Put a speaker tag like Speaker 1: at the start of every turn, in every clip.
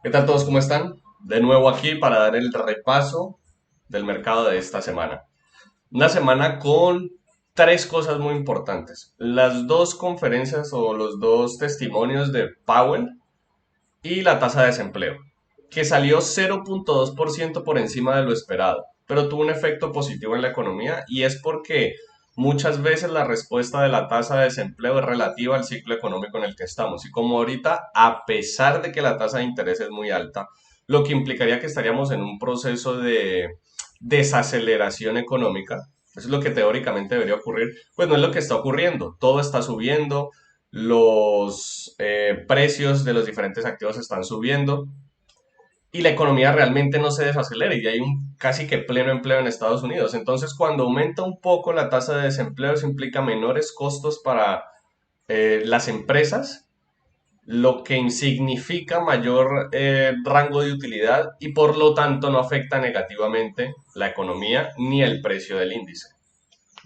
Speaker 1: ¿Qué tal todos? ¿Cómo están? De nuevo aquí para dar el repaso del mercado de esta semana. Una semana con tres cosas muy importantes. Las dos conferencias o los dos testimonios de Powell y la tasa de desempleo, que salió 0,2% por encima de lo esperado, pero tuvo un efecto positivo en la economía y es porque muchas veces la respuesta de la tasa de desempleo es relativa al ciclo económico en el que estamos. Y como ahorita, a pesar de que la tasa de interés es muy alta, lo que implicaría que estaríamos en un proceso de desaceleración económica, eso es lo que teóricamente debería ocurrir, pues no es lo que está ocurriendo. Todo está subiendo, los precios de los diferentes activos están subiendo y la economía realmente no se desacelera y hay un casi que pleno empleo en Estados Unidos. Entonces, cuando aumenta un poco la tasa de desempleo, eso implica menores costos para las empresas, lo que significa mayor rango de utilidad y por lo tanto no afecta negativamente la economía ni el precio del índice.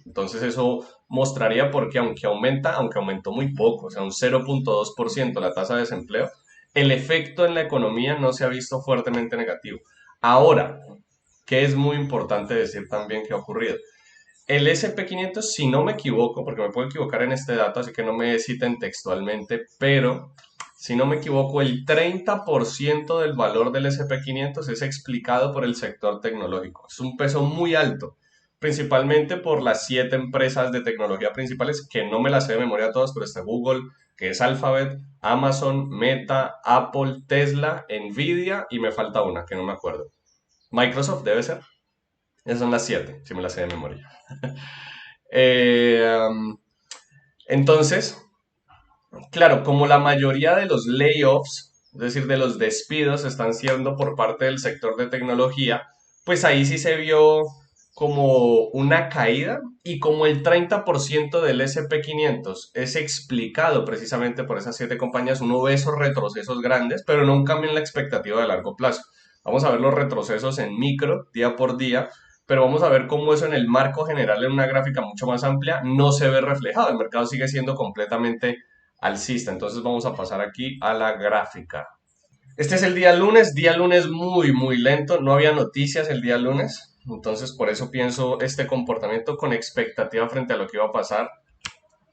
Speaker 1: Entonces eso mostraría por qué aunque aumentó muy poco, o sea, un 0,2% la tasa de desempleo, el efecto en la economía no se ha visto fuertemente negativo. Ahora, que es muy importante decir también que ha ocurrido. El SP 500, si no me equivoco, porque me puedo equivocar en este dato, así que no me citen textualmente, pero si no me equivoco, el 30% del valor del SP 500 es explicado por el sector tecnológico. Es un peso muy alto, principalmente por las siete empresas de tecnología principales, que no me las sé de memoria todas, pero está Google, que es Alphabet, Amazon, Meta, Apple, Tesla, Nvidia y me falta una, que no me acuerdo. Microsoft debe ser. Esas son las siete, si me las sé de memoria. Eh, um, entonces, claro, como la mayoría de los layoffs, es decir, de los despidos, están siendo por parte del sector de tecnología, pues ahí sí se vio como una caída y como el 30% del SP 500 es explicado precisamente por esas siete compañías, uno ve esos retrocesos grandes, pero no un cambio en la expectativa de largo plazo. Vamos a ver los retrocesos en micro, día por día, pero vamos a ver cómo eso en el marco general, en una gráfica mucho más amplia, no se ve reflejado. El mercado sigue siendo completamente alcista. Entonces vamos a pasar aquí a la gráfica. Este es el día lunes muy lento, no había noticias el día lunes, entonces por eso pienso este comportamiento con expectativa frente a lo que iba a pasar.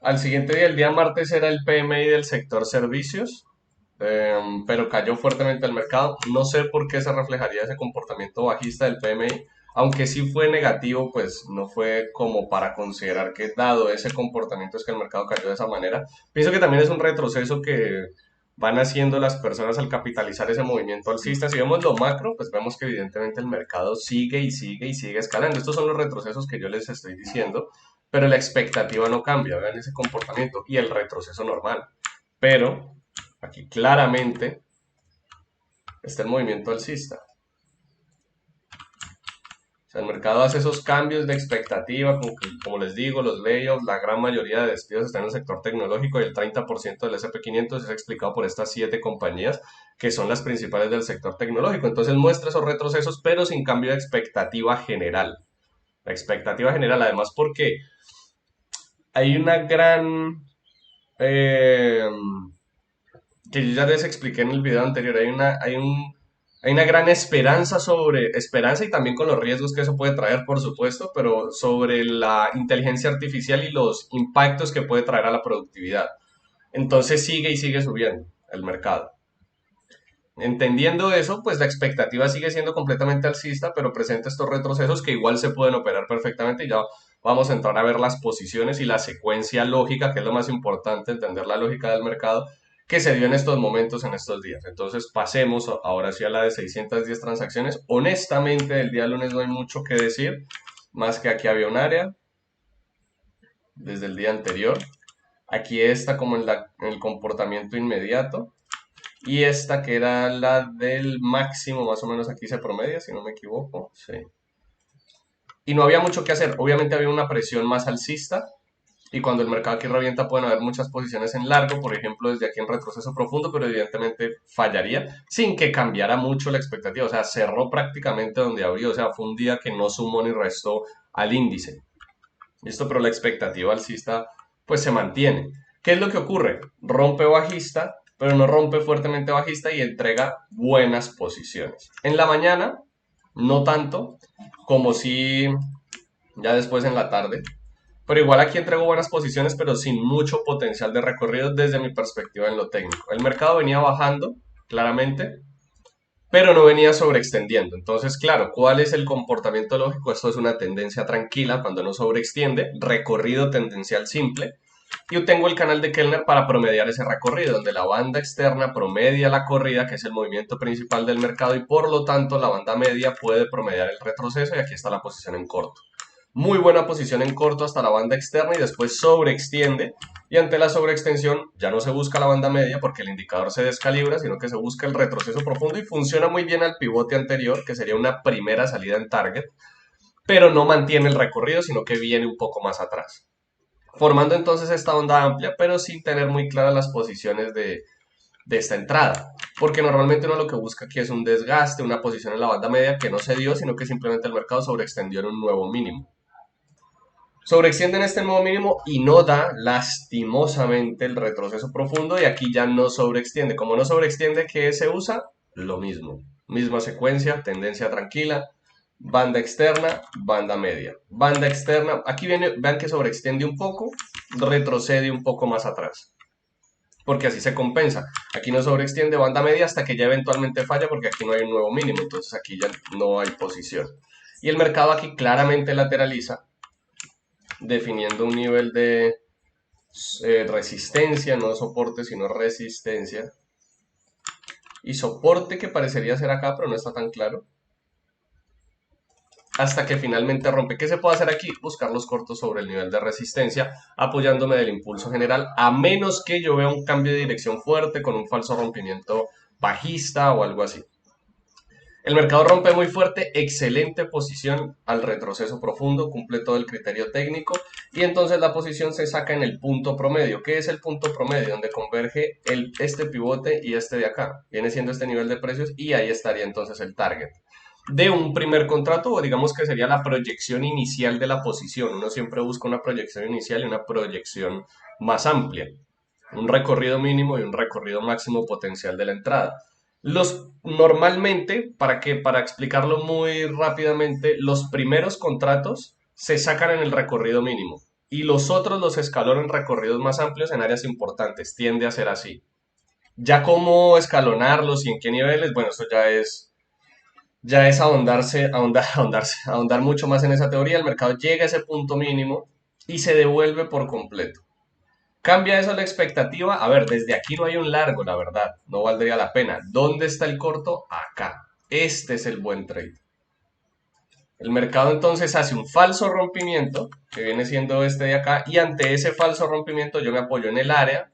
Speaker 1: Al siguiente día, el día martes, era el PMI del sector servicios, pero cayó fuertemente el mercado. No sé por qué se reflejaría ese comportamiento bajista del PMI, aunque sí fue negativo, pues no fue como para considerar que dado ese comportamiento es que el mercado cayó de esa manera. Pienso que también es un retroceso que van haciendo las personas al capitalizar ese movimiento alcista. Si vemos lo macro, pues vemos que evidentemente el mercado sigue y sigue y sigue escalando. Estos son los retrocesos que yo les estoy diciendo, pero la expectativa no cambia, vean ese comportamiento y el retroceso normal. Pero aquí claramente está el movimiento alcista. O sea, el mercado hace esos cambios de expectativa, como les digo, los layoffs, la gran mayoría de despidos están en el sector tecnológico y el 30% del SP 500 es explicado por estas siete compañías que son las principales del sector tecnológico. Entonces muestra esos retrocesos, pero sin cambio de expectativa general. La expectativa general, además, porque hay una gran eh, que yo ya les expliqué en el video anterior, hay una gran esperanza y también con los riesgos que eso puede traer, por supuesto, pero sobre la inteligencia artificial y los impactos que puede traer a la productividad. Entonces sigue y sigue subiendo el mercado. Entendiendo eso, pues la expectativa sigue siendo completamente alcista, pero presenta estos retrocesos que igual se pueden operar perfectamente y ya vamos a entrar a ver las posiciones y la secuencia lógica, que es lo más importante, entender la lógica del mercado que se dio en estos momentos, en estos días. Entonces pasemos ahora sí a la de 610 transacciones. Honestamente, el día lunes no hay mucho que decir, más que aquí había un área desde el día anterior. Aquí está como en el comportamiento inmediato. Y esta que era la del máximo, más o menos aquí se promedia, si no me equivoco. Sí. Y no había mucho que hacer. Obviamente había una presión más alcista. Y cuando el mercado aquí revienta pueden haber muchas posiciones en largo, por ejemplo, desde aquí en retroceso profundo, pero evidentemente fallaría sin que cambiara mucho la expectativa. O sea, cerró prácticamente donde abrió. O sea, fue un día que no sumó ni restó al índice. ¿Listo? Pero la expectativa alcista pues se mantiene. ¿Qué es lo que ocurre? Rompe bajista, pero no rompe fuertemente bajista y entrega buenas posiciones. En la mañana, no tanto, como si ya después en la tarde. Pero igual aquí entrego buenas posiciones, pero sin mucho potencial de recorrido desde mi perspectiva en lo técnico. El mercado venía bajando, claramente, pero no venía sobreextendiendo. Entonces, claro, ¿cuál es el comportamiento lógico? Esto es una tendencia tranquila cuando no sobreextiende, recorrido tendencial simple. Yo tengo el canal de Kellner para promediar ese recorrido, donde la banda externa promedia la corrida, que es el movimiento principal del mercado, y por lo tanto la banda media puede promediar el retroceso, y aquí está la posición en corto. Muy buena posición en corto hasta la banda externa y después sobreextiende, y ante la sobreextensión ya no se busca la banda media porque el indicador se descalibra, sino que se busca el retroceso profundo y funciona muy bien al pivote anterior, que sería una primera salida en target, pero no mantiene el recorrido, sino que viene un poco más atrás, formando entonces esta onda amplia, pero sin tener muy claras las posiciones de esta entrada, porque normalmente uno lo que busca aquí es un desgaste, una posición en la banda media que no se dio, sino que simplemente el mercado sobreextendió en un nuevo mínimo. Sobreextiende en este nuevo mínimo y no da lastimosamente el retroceso profundo, y aquí ya no sobreextiende. Como no sobreextiende, ¿qué se usa? Lo mismo. Misma secuencia, tendencia tranquila, banda externa, banda media. Banda externa, aquí viene, vean que sobreextiende un poco, retrocede un poco más atrás, porque así se compensa. Aquí no sobreextiende banda media hasta que ya eventualmente falla, porque aquí no hay un nuevo mínimo, entonces aquí ya no hay posición. Y el mercado aquí claramente lateraliza, definiendo un nivel de resistencia, no soporte, sino resistencia. Y soporte que parecería ser acá, pero no está tan claro. Hasta que finalmente rompe. ¿Qué se puede hacer aquí? Buscar los cortos sobre el nivel de resistencia, apoyándome del impulso general, a menos que yo vea un cambio de dirección fuerte con un falso rompimiento bajista o algo así. El mercado rompe muy fuerte, excelente posición al retroceso profundo, cumple todo el criterio técnico, y entonces la posición se saca en el punto promedio. ¿Qué es el punto promedio? Donde converge este pivote y este de acá. Viene siendo este nivel de precios y ahí estaría entonces el target de un primer contrato, o digamos que sería la proyección inicial de la posición. Uno siempre busca una proyección inicial y una proyección más amplia, un recorrido mínimo y un recorrido máximo potencial de la entrada. Normalmente, para explicarlo muy rápidamente, los primeros contratos se sacan en el recorrido mínimo y los otros los escalonan en recorridos más amplios en áreas importantes. Tiende a ser así. Ya cómo escalonarlos y en qué niveles, bueno, eso ya es ahondar mucho más en esa teoría. El mercado llega a ese punto mínimo y se devuelve por completo. ¿Cambia eso la expectativa? A ver, desde aquí no hay un largo, la verdad. No valdría la pena. ¿Dónde está el corto? Acá. Este es el buen trade. El mercado entonces hace un falso rompimiento, que viene siendo este de acá, y ante ese falso rompimiento yo me apoyo en el área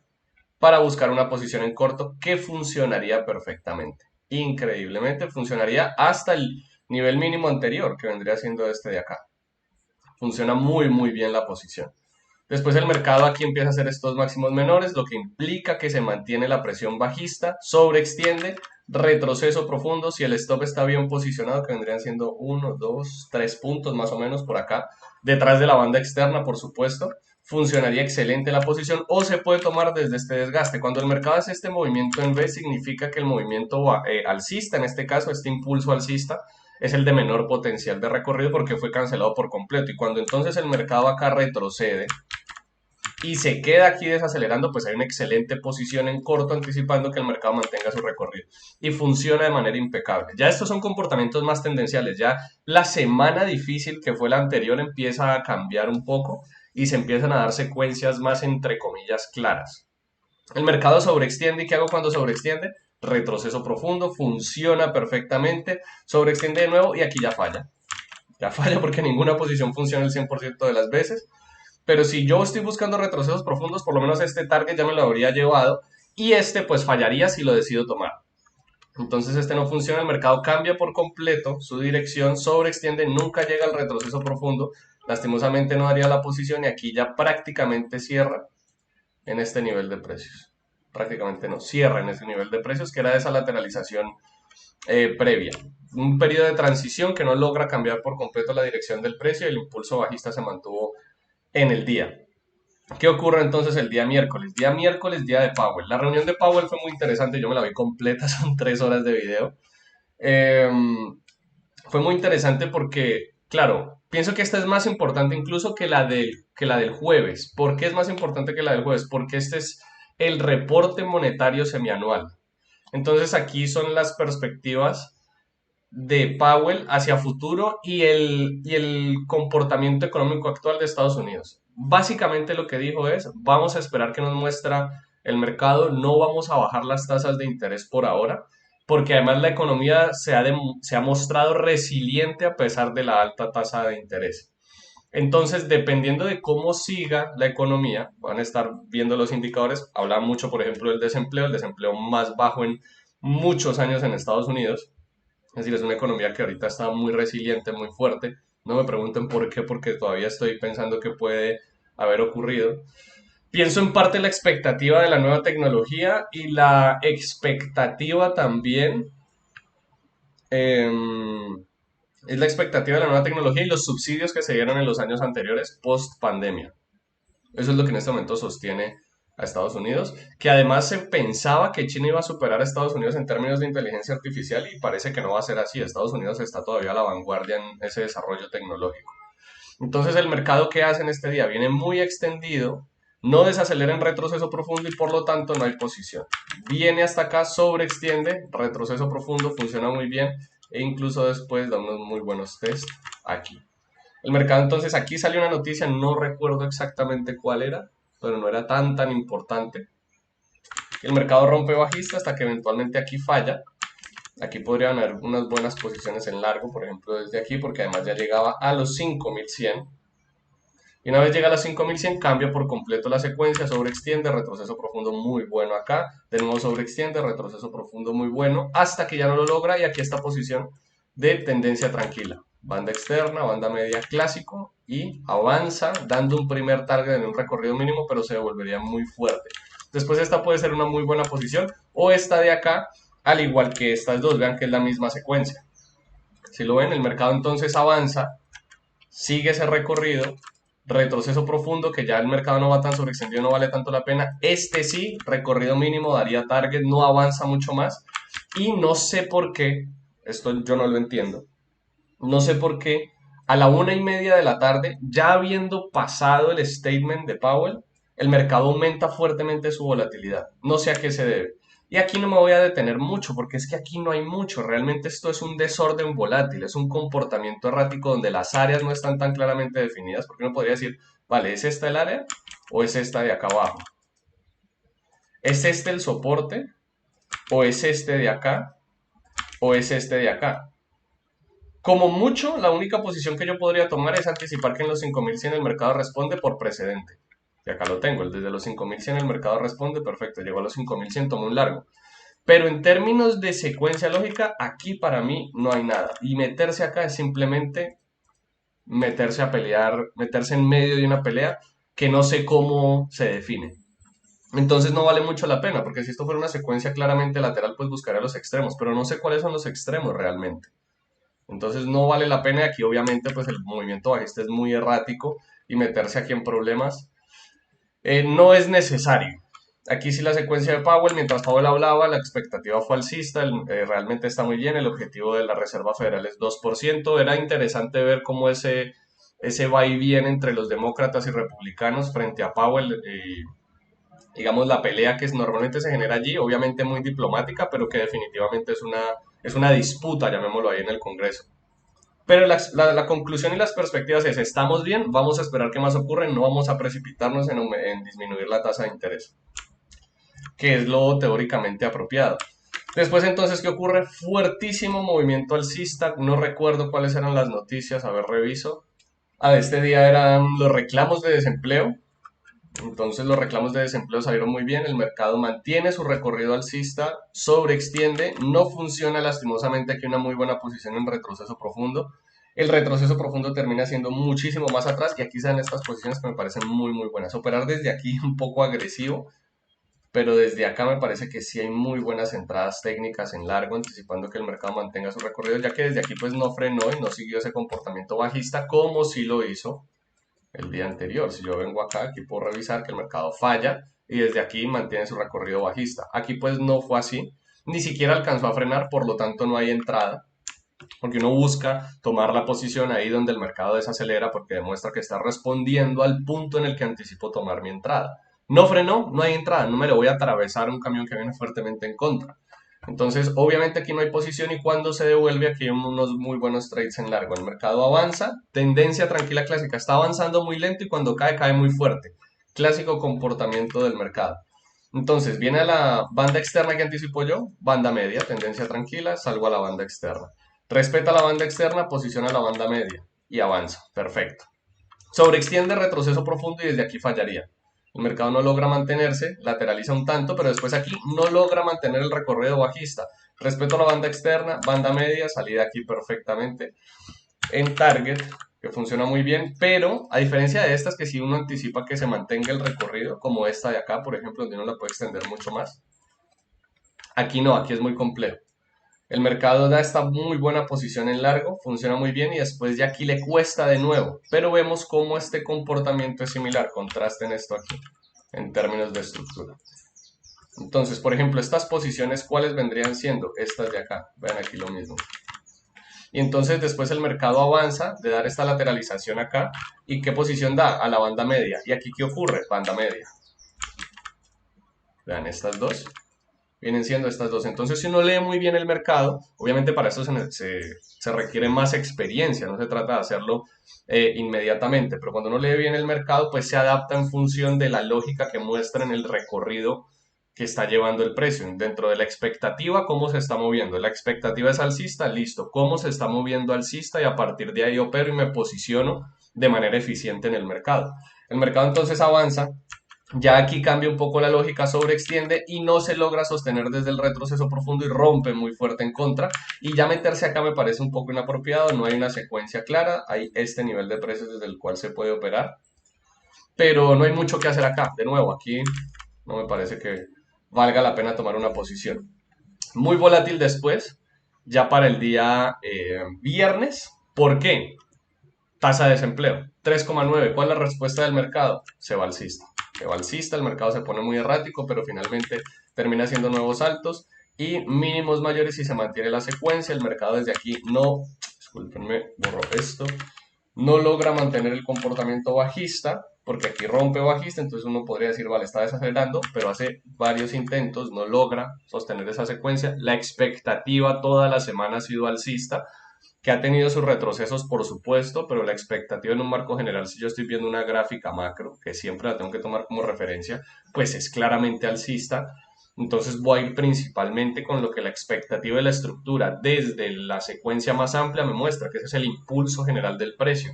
Speaker 1: para buscar una posición en corto que funcionaría perfectamente. Increíblemente funcionaría hasta el nivel mínimo anterior, que vendría siendo este de acá. Funciona muy, muy bien la posición. Después el mercado aquí empieza a hacer estos máximos menores, lo que implica que se mantiene la presión bajista, sobreextiende, retroceso profundo. Si el stop está bien posicionado, que vendrían siendo 1, 2, 3 puntos más o menos por acá, detrás de la banda externa, por supuesto, funcionaría excelente la posición, o se puede tomar desde este desgaste. Cuando el mercado hace este movimiento en V, significa que el movimiento alcista, en este caso, este impulso alcista, es el de menor potencial de recorrido porque fue cancelado por completo. Y cuando entonces el mercado acá retrocede y se queda aquí desacelerando, pues hay una excelente posición en corto anticipando que el mercado mantenga su recorrido. Y funciona de manera impecable. Ya estos son comportamientos más tendenciales. Ya la semana difícil que fue la anterior empieza a cambiar un poco y se empiezan a dar secuencias más entre comillas claras. El mercado sobreextiende. ¿Y qué hago cuando sobreextiende? Retroceso profundo, funciona perfectamente, sobreextiende de nuevo y aquí ya falla. Ya falla porque ninguna posición funciona el 100% de las veces. Pero si yo estoy buscando retrocesos profundos, por lo menos este target ya me lo habría llevado y este pues fallaría si lo decido tomar. Entonces este no funciona, el mercado cambia por completo su dirección, sobreextiende, nunca llega al retroceso profundo, lastimosamente no daría la posición y aquí ya prácticamente cierra en este nivel de precios. Prácticamente no, cierra en ese nivel de precios que era esa lateralización previa. Un periodo de transición que no logra cambiar por completo la dirección del precio y el impulso bajista se mantuvo en el día. ¿Qué ocurre entonces el día miércoles? Día miércoles, día de Powell. La reunión de Powell fue muy interesante, yo me la vi completa, son 3 horas de video. Eh, Fue muy interesante porque, claro, pienso que esta es más importante incluso que la del jueves. ¿Por qué es más importante que la del jueves? Porque este es el reporte monetario semianual. Entonces aquí son las perspectivas de Powell hacia futuro y el comportamiento económico actual de Estados Unidos. Básicamente lo que dijo es, vamos a esperar que nos muestra el mercado, no vamos a bajar las tasas de interés por ahora, porque además la economía se ha mostrado resiliente a pesar de la alta tasa de interés. Entonces, dependiendo de cómo siga la economía, van a estar viendo los indicadores. Habla mucho, por ejemplo, del desempleo, el desempleo más bajo en muchos años en Estados Unidos. Es decir, es una economía que ahorita está muy resiliente, muy fuerte. No me pregunten por qué, porque todavía estoy pensando que puede haber ocurrido. Pienso en parte la expectativa de la nueva tecnología y la expectativa también es la expectativa de la nueva tecnología y los subsidios que se dieron en los años anteriores, post pandemia. Eso es lo que en este momento sostiene a Estados Unidos, que además se pensaba que China iba a superar a Estados Unidos en términos de inteligencia artificial y parece que no va a ser así. Estados Unidos está todavía a la vanguardia en ese desarrollo tecnológico. Entonces el mercado que hace en este día viene muy extendido, no desacelera en retroceso profundo y por lo tanto no hay posición. Viene hasta acá, sobreextiende, retroceso profundo, funciona muy bien e incluso después da unos muy buenos test aquí. El mercado entonces aquí salió una noticia, no recuerdo exactamente cuál era, pero no era tan importante. El mercado rompe bajista hasta que eventualmente aquí falla. Aquí podrían haber unas buenas posiciones en largo, por ejemplo desde aquí, porque además ya llegaba a los 5100. Y una vez llega a las 5100 cambia por completo la secuencia, sobreextiende, retroceso profundo muy bueno acá, de nuevo sobreextiende, retroceso profundo muy bueno, hasta que ya no lo logra y aquí esta posición de tendencia tranquila. Banda externa, banda media clásico y avanza dando un primer target en un recorrido mínimo, pero se devolvería muy fuerte. Después esta puede ser una muy buena posición o esta de acá, al igual que estas dos, vean que es la misma secuencia. Si lo ven, el mercado entonces avanza, sigue ese recorrido, retroceso profundo, que ya el mercado no va tan sobreextendido, no vale tanto la pena. Este sí, recorrido mínimo, daría target, no avanza mucho más. Y no sé por qué, esto yo no lo entiendo, no sé por qué a la 1:30 de la tarde, ya habiendo pasado el statement de Powell, el mercado aumenta fuertemente su volatilidad. No sé a qué se debe. Y aquí no me voy a detener mucho, porque es que aquí no hay mucho. Realmente esto es un desorden volátil, es un comportamiento errático donde las áreas no están tan claramente definidas, porque uno podría decir, vale, ¿es esta el área o es esta de acá abajo? ¿Es este el soporte o es este de acá o es este de acá? Como mucho, la única posición que yo podría tomar es anticipar que en los 5100 el mercado responde por precedente. Y acá lo tengo, desde los 5100 el mercado responde, perfecto, llegó a los 5100, tomó un largo. Pero en términos de secuencia lógica, aquí para mí no hay nada. Y meterse acá es simplemente meterse a pelear, meterse en medio de una pelea que no sé cómo se define. Entonces no vale mucho la pena, porque si esto fuera una secuencia claramente lateral, pues buscaría los extremos, pero no sé cuáles son los extremos realmente. Entonces no vale la pena y aquí obviamente pues el movimiento bajista es muy errático y meterse aquí en problemas no es necesario. Aquí sí la secuencia de Powell, mientras Powell hablaba, la expectativa fue alcista, realmente está muy bien, el objetivo de la Reserva Federal es 2%. Era interesante ver cómo ese va y viene entre los demócratas y republicanos frente a Powell, digamos la pelea que normalmente se genera allí, obviamente muy diplomática, pero que definitivamente es una disputa, llamémoslo ahí en el Congreso. Pero la conclusión y las perspectivas es, estamos bien, vamos a esperar qué más ocurre, no vamos a precipitarnos en disminuir la tasa de interés, que es lo teóricamente apropiado. Después entonces, ¿qué ocurre? Fuertísimo movimiento alcista, no recuerdo cuáles eran las noticias, a ver, reviso. Este día eran los reclamos de desempleo, entonces los reclamos de desempleo salieron muy bien, el mercado mantiene su recorrido alcista, sobreextiende, no funciona lastimosamente aquí una muy buena posición en retroceso profundo. El retroceso profundo termina siendo muchísimo más atrás y aquí se dan estas posiciones que me parecen muy muy buenas. Operar desde aquí un poco agresivo, pero desde acá me parece que sí hay muy buenas entradas técnicas en largo, anticipando que el mercado mantenga su recorrido, ya que desde aquí pues no frenó y no siguió ese comportamiento bajista como sí lo hizo el día anterior. Si yo vengo acá, aquí puedo revisar que el mercado falla y desde aquí mantiene su recorrido bajista. Aquí pues no fue así, ni siquiera alcanzó a frenar, por lo tanto no hay entrada, porque uno busca tomar la posición ahí donde el mercado desacelera porque demuestra que está respondiendo al punto en el que anticipo tomar mi entrada. No frenó, no hay entrada, no me le voy a atravesar un camión que viene fuertemente en contra. Entonces, obviamente aquí no hay posición y cuando se devuelve aquí hay unos muy buenos trades en largo. El mercado avanza, tendencia tranquila clásica, está avanzando muy lento y cuando cae, cae muy fuerte. Clásico comportamiento del mercado. Entonces, viene a la banda externa que anticipo yo, banda media, tendencia tranquila, salgo a la banda externa. Respeta la banda externa, posiciona la banda media y avanza. Perfecto. Sobreextiende, retroceso profundo y desde aquí fallaría. El mercado no logra mantenerse, lateraliza un tanto, pero después aquí no logra mantener el recorrido bajista. Respeto la banda externa, banda media, salida aquí perfectamente. En target, que funciona muy bien, pero a diferencia de estas que si uno anticipa que se mantenga el recorrido, como esta de acá, por ejemplo, donde uno la puede extender mucho más, aquí no, aquí es muy complejo. El mercado da esta muy buena posición en largo, funciona muy bien y después de aquí le cuesta de nuevo, pero vemos cómo este comportamiento es similar, contrasten esto aquí, en términos de estructura. Entonces, por ejemplo, estas posiciones, ¿cuáles vendrían siendo? Estas de acá, vean aquí lo mismo. Y entonces después el mercado avanza de dar esta lateralización acá, ¿y qué posición da? A la banda media. ¿Y aquí qué ocurre? Banda media. Vean estas dos. Vienen siendo estas dos. Entonces, si uno lee muy bien el mercado, obviamente para esto se requiere más experiencia, no se trata de hacerlo inmediatamente, pero cuando uno lee bien el mercado, pues se adapta en función de la lógica que muestra en el recorrido que está llevando el precio. Dentro de la expectativa, ¿cómo se está moviendo? La expectativa es alcista, listo. ¿Cómo se está moviendo alcista? Y a partir de ahí opero y me posiciono de manera eficiente en el mercado. El mercado entonces avanza, ya aquí cambia un poco la lógica, sobreextiende y no se logra sostener desde el retroceso profundo y rompe muy fuerte en contra. Y ya meterse acá me parece un poco inapropiado, no hay una secuencia clara, hay este nivel de precios desde el cual se puede operar, pero no hay mucho que hacer acá. De nuevo, aquí no me parece que valga la pena tomar una posición. Muy volátil después, ya para el día viernes. ¿Por qué? Tasa de desempleo, 3,9. ¿Cuál es la respuesta del mercado? Se va alcista. Se va alcista, el mercado se pone muy errático, pero finalmente termina haciendo nuevos altos y mínimos mayores si se mantiene la secuencia. El mercado desde aquí no, discúlpenme, borro esto, no logra mantener el comportamiento bajista, porque aquí rompe bajista, entonces uno podría decir, vale, está desacelerando, pero hace varios intentos, no logra sostener esa secuencia. La expectativa toda la semana ha sido alcista, que ha tenido sus retrocesos, por supuesto, pero la expectativa en un marco general, si yo estoy viendo una gráfica macro, que siempre la tengo que tomar como referencia, pues es claramente alcista. Entonces voy a ir principalmente con lo que la expectativa de la estructura desde la secuencia más amplia me muestra, que ese es el impulso general del precio.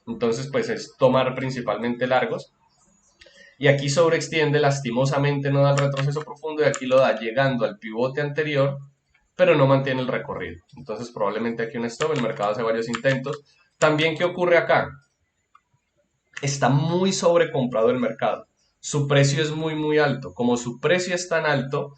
Speaker 1: Entonces, pues es tomar principalmente largos. Y aquí sobreextiende, lastimosamente no da el retroceso profundo y aquí lo da llegando al pivote anterior, pero no mantiene el recorrido. Entonces probablemente aquí un stop, el mercado hace varios intentos. También, ¿qué ocurre acá? Está muy sobrecomprado el mercado. Su precio es muy, muy alto. Como su precio es tan alto,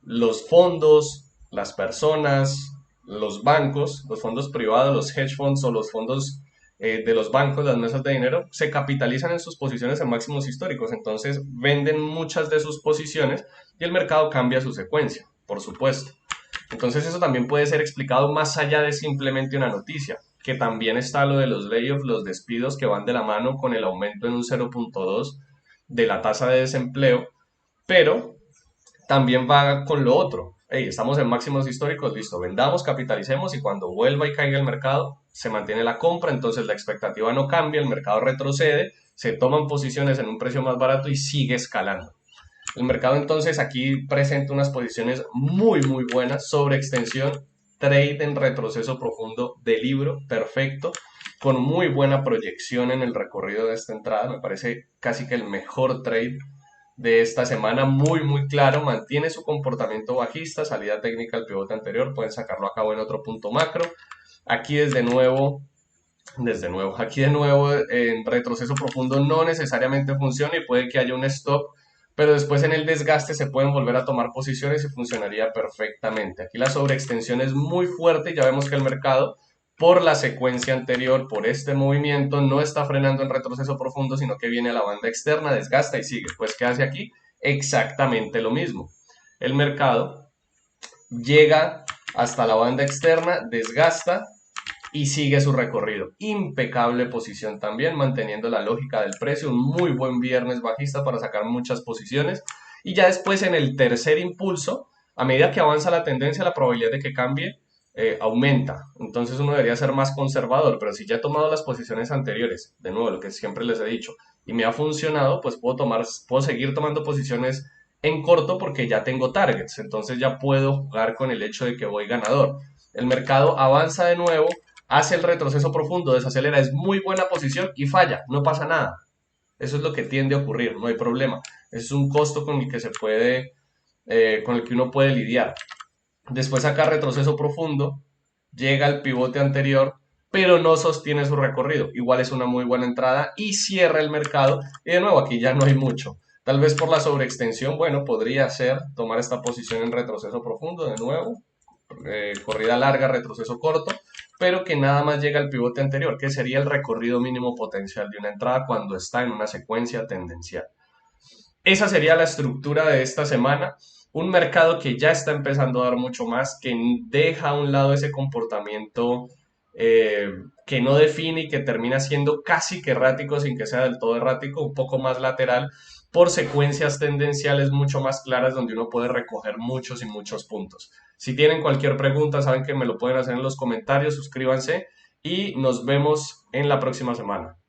Speaker 1: los fondos, las personas, los bancos, los fondos privados, los hedge funds o los fondos de los bancos, las mesas de dinero, se capitalizan en sus posiciones en máximos históricos. Entonces venden muchas de sus posiciones y el mercado cambia su secuencia, por supuesto. Entonces eso también puede ser explicado más allá de simplemente una noticia, que también está lo de los layoffs, los despidos que van de la mano con el aumento en un 0,2 de la tasa de desempleo, pero también va con lo otro. Hey, estamos en máximos históricos, listo, vendamos, capitalicemos y cuando vuelva y caiga el mercado, se mantiene la compra, entonces la expectativa no cambia, el mercado retrocede, se toman posiciones en un precio más barato y sigue escalando. El mercado entonces aquí presenta unas posiciones muy muy buenas sobre extensión, trade en retroceso profundo de libro, perfecto, con muy buena proyección en el recorrido de esta entrada, me parece casi que el mejor trade de esta semana, muy muy claro, mantiene su comportamiento bajista, salida técnica al pivote anterior, pueden sacarlo a cabo en otro punto macro. Aquí aquí de nuevo en retroceso profundo no necesariamente funciona y puede que haya un stop, pero después en el desgaste se pueden volver a tomar posiciones y funcionaría perfectamente. Aquí la sobreextensión es muy fuerte, ya vemos que el mercado por la secuencia anterior, por este movimiento, no está frenando en retroceso profundo, sino que viene a la banda externa, desgasta y sigue. Pues, ¿qué hace aquí? Exactamente lo mismo. El mercado llega hasta la banda externa, desgasta y sigue su recorrido. Impecable posición también, manteniendo la lógica del precio. Un muy buen viernes bajista para sacar muchas posiciones. Y ya después en el tercer impulso, a medida que avanza la tendencia, la probabilidad de que cambie aumenta. Entonces uno debería ser más conservador, pero si ya he tomado las posiciones anteriores, de nuevo, lo que siempre les he dicho, y me ha funcionado, pues puedo seguir tomando posiciones en corto porque ya tengo targets. Entonces ya puedo jugar con el hecho de que voy ganador. El mercado avanza de nuevo, hace el retroceso profundo, desacelera, es muy buena posición y falla, no pasa nada. Eso es lo que tiende a ocurrir, no hay problema. Es un costo con el que se puede, con el que uno puede lidiar. Después saca retroceso profundo, llega al pivote anterior, pero no sostiene su recorrido. Igual es una muy buena entrada y cierra el mercado. Y de nuevo, aquí ya no hay mucho. Tal vez por la sobreextensión, bueno, podría ser tomar esta posición en retroceso profundo de nuevo, corrida larga, retroceso corto, pero que nada más llega al pivote anterior, que sería el recorrido mínimo potencial de una entrada cuando está en una secuencia tendencial. Esa sería la estructura de esta semana. Un mercado que ya está empezando a dar mucho más, que deja a un lado ese comportamiento eh, que no define y que termina siendo casi que errático sin que sea del todo errático, un poco más lateral, por secuencias tendenciales mucho más claras donde uno puede recoger muchos y muchos puntos. Si tienen cualquier pregunta, saben que me lo pueden hacer en los comentarios, suscríbanse y nos vemos en la próxima semana.